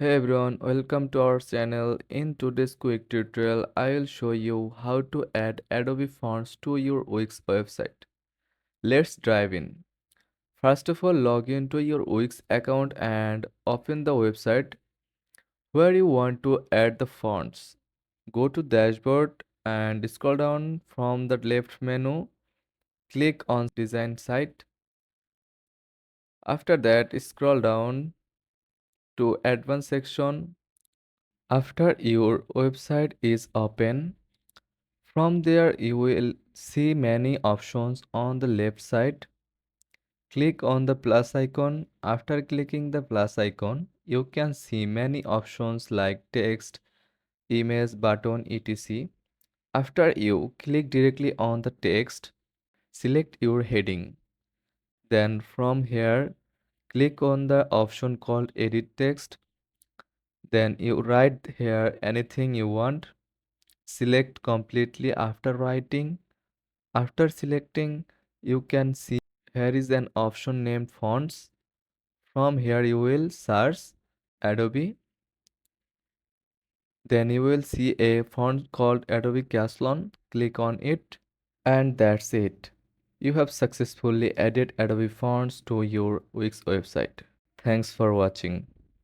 Hey everyone, welcome to our channel. In today's quick tutorial, I will show you how to add Adobe fonts to your Wix website. Let's dive in. First of all, log into your Wix account and open the website where you want to add the fonts. Go to Dashboard and scroll down from the left menu. Click on Design Site. After that, scroll down to Advanced section. After your website is open, from there, you will see many options on the left side. Click on the plus icon. After clicking the plus icon, you can see many options like text, image, button, etc. After you click directly on the text, select your heading. Then from here, click on the option called edit text. Then you write here anything you want. Select completely after writing. After selecting, you can see here is an option named fonts. From here you will search Adobe. Then you will see a font called Adobe Caslon. Click on it and that's it. You have successfully added Adobe fonts to your Wix website. Thanks for watching.